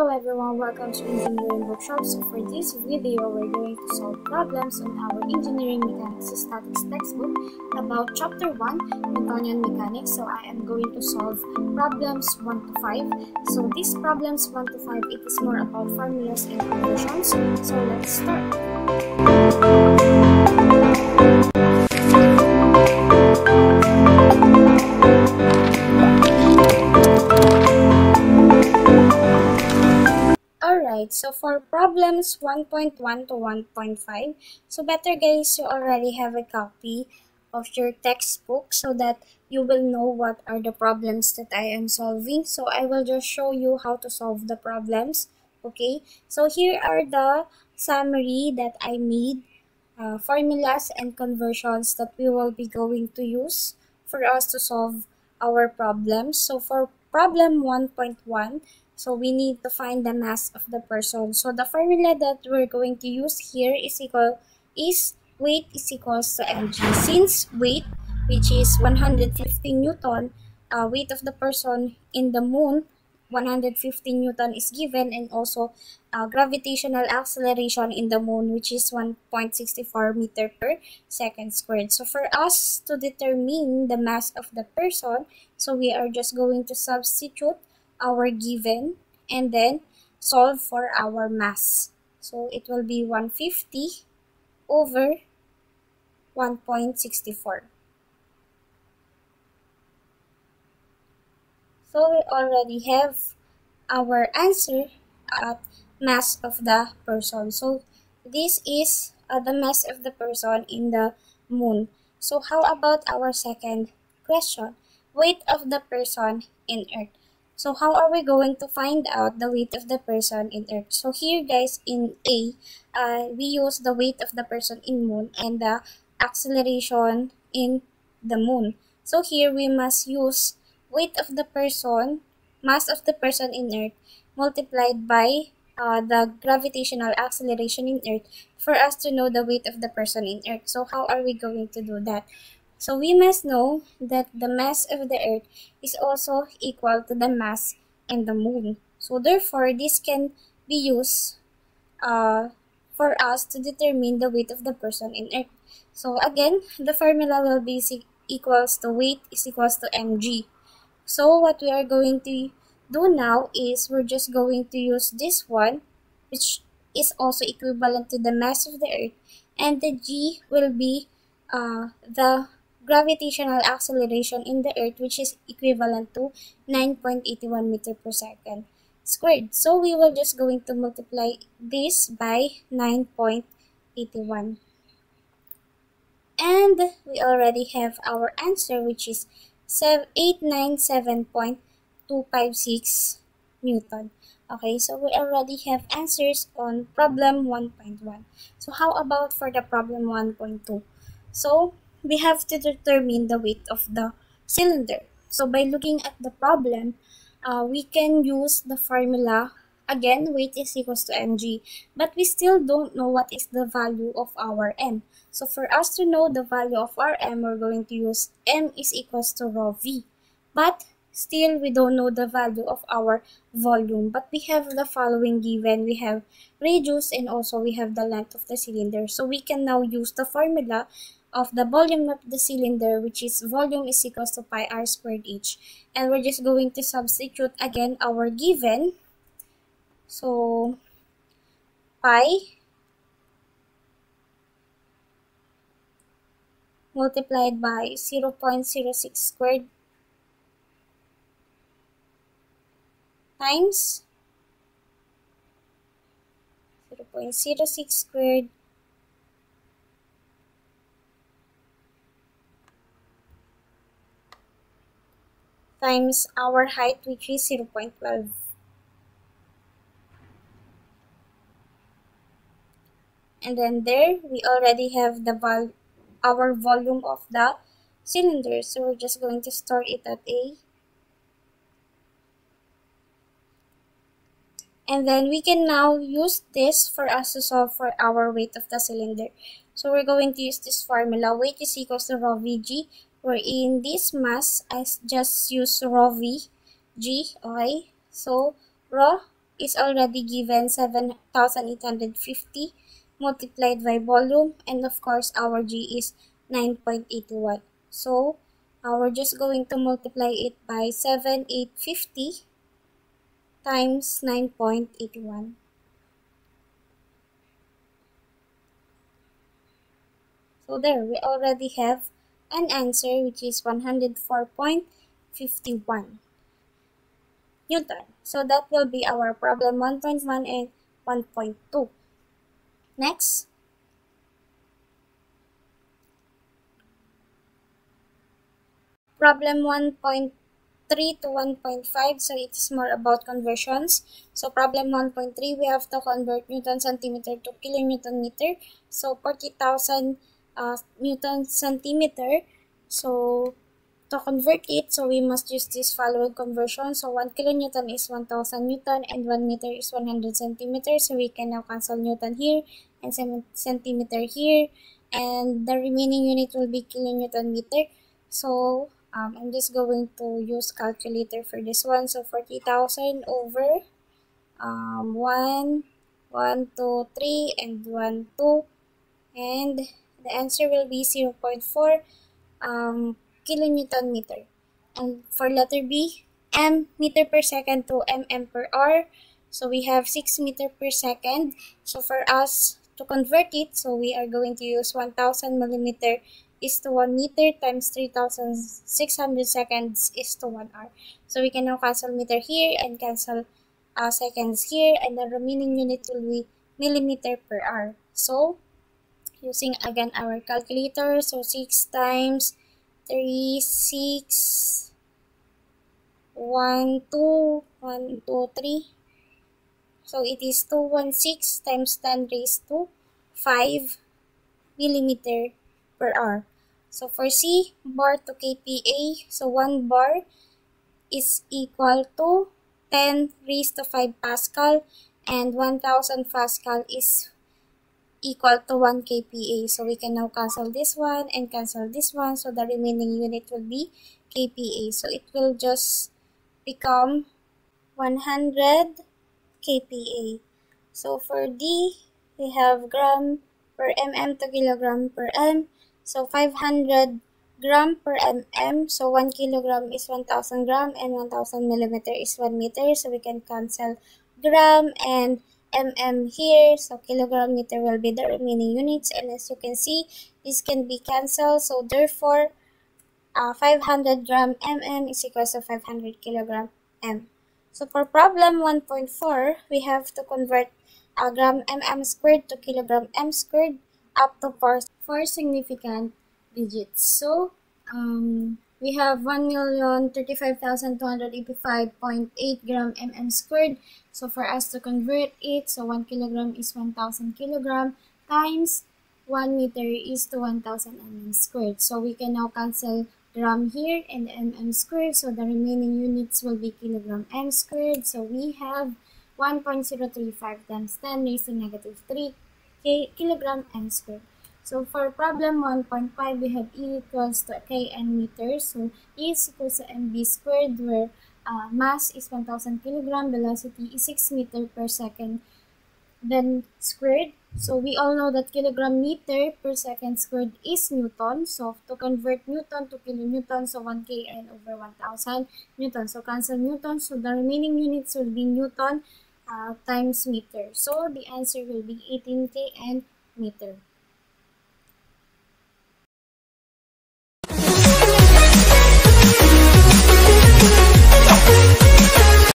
Hello everyone, welcome to Engineering Workshop. So for this video, we're going to solve problems on our Engineering Mechanics Statics textbook about Chapter 1, Newtonian Mechanics. So I am going to solve problems 1 to 5. So these problems 1 to 5, it is more about formulas and conversions. So let's start. So for problems 1.1 to 1.5, so better guys, you already have a copy of your textbook so that you will know what are the problems that I am solving. So I will just show you how to solve the problems. Okay, so here are the summary that I made, formulas and conversions that we will be going to use for us to solve our problems. So for problem 1.1, so we need to find the mass of the person. So the formula that we're going to use here is weight is equals to mg. Since weight, which is 150 Newton, weight of the person in the moon, 150 Newton is given, and also gravitational acceleration in the moon, which is 1.64 meter per second squared. So for us to determine the mass of the person, so we are just going to substitute our given and then solve for our mass. So it will be 150 over 1.64. So we already have our answer at mass of the person. So this is the mass of the person in the moon. So how about our second question? Weight of the person in Earth. So how are we going to find out the weight of the person in Earth? So here guys, in A, we use the weight of the person in moon and the acceleration in the moon. So here we must use weight of the person, mass of the person in Earth, multiplied by the gravitational acceleration in Earth for us to know the weight of the person in Earth. So how are we going to do that? So we must know that the mass of the Earth is also equal to the mass in the moon. So therefore, this can be used for us to determine the weight of the person in Earth. So again, the formula will be equals to weight is equals to mg. So what we are going to do now is we're just going to use this one, which is also equivalent to the mass of the Earth, and the g will be the gravitational acceleration in the Earth, which is equivalent to 9.81 meter per second squared. So we will just going to multiply this by 9.81. And we already have our answer, which is 897.256 Newton. Okay, so we already have answers on problem 1.1. So how about for the problem 1.2? So we have to determine the weight of the cylinder. So by looking at the problem, we can use the formula. Again, weight is equals to mg, but we still don't know what is the value of our m. So for us to know the value of our m, we're going to use m is equals to rho v. But still, we don't know the value of our volume. But we have the following given. We have radius and also we have the length of the cylinder. So we can now use the formula of the volume of the cylinder, which is volume is equals to pi r squared h. And we're just going to substitute again our given. So pi multiplied by 0.06 squared times 0.06 squared times our height, which is 0.12. And then there, we already have the our volume of the cylinder. So we're just going to store it at A. And then we can now use this for us to solve for our weight of the cylinder. So we're going to use this formula. Weight is equals to rho Vg, wherein this mass, I just use rho Vg, okay? So rho is already given 7,850 multiplied by volume, and of course our G is 9.81. So we're just going to multiply it by 7,850 times 9.81. So there, we already have an answer which is 104.51 Newton. So that will be our problem 1.1 and 1.2. Next, problem 1.3 to 1.5. So it is more about conversions. So problem 1.3, we have to convert Newton centimeter to kilonewton meter. So 40,000 Newton centimeter. So to convert it, so we must use this following conversion. So 1 kilonewton is 1000 Newton and 1 meter is 100 centimeters. So we can now cancel Newton here and centimeter here. And the remaining unit will be kilonewton meter. So I'm just going to use calculator for this one. So 40,000 over 1, 1, 2, 3, and 1, 2. And the answer will be 0.4 kilonewton meter. And for letter B, m meter per second to mm per hour. So we have 6 meter per second. So for us to convert it, so we are going to use 1000 millimeter is to 1 meter times 3600 seconds is to 1 hour. So we can now cancel meter here and cancel seconds here, and the remaining unit will be millimeter per hour. So using again our calculator, so 6 times 3, 6, 1, 2, 1, 2, 3. So it is 216 times 10 raised to 5 millimeter per hour. So for C, bar to kPa, so 1 bar is equal to 10 raised to 5 Pascal, and 1000 Pascal is equal to 1 kPa. So we can now cancel this one and cancel this one. So the remaining unit will be kPa. So it will just become 100 kPa. So for D, we have gram per mm to kilogram per m. So 500 gram per mm. So 1 kilogram is 1000 gram and 1000 millimeter is 1 meter. So we can cancel gram and mm here. So kilogram meter will be the remaining units. And as you can see, this can be cancelled. So therefore, 500 gram mm is equal to 500 kilogram m. So for problem 1.4, we have to convert gram mm squared to kilogram m squared up to 4 significant digits. So we have 1,035,285.8 gram mm squared. So for us to convert it, so 1 kilogram is 1000 kilogram times 1 meter is to 1000 mm squared. So we can now cancel gram here and mm squared. So the remaining units will be kilogram m squared. So we have 1.035 times 10 raised to negative 3 kilogram m squared. So for problem 1.5, we have E equals to kn meters. So E is equals to mv squared, where mass is 1000 kilogram, velocity is 6 meter per second, then squared. So we all know that kilogram meter per second squared is Newton. So to convert Newton to kilonewton, so 1 kn over 1000 Newton. So cancel Newton. So the remaining units will be Newton times meter. So the answer will be 18 kn meter.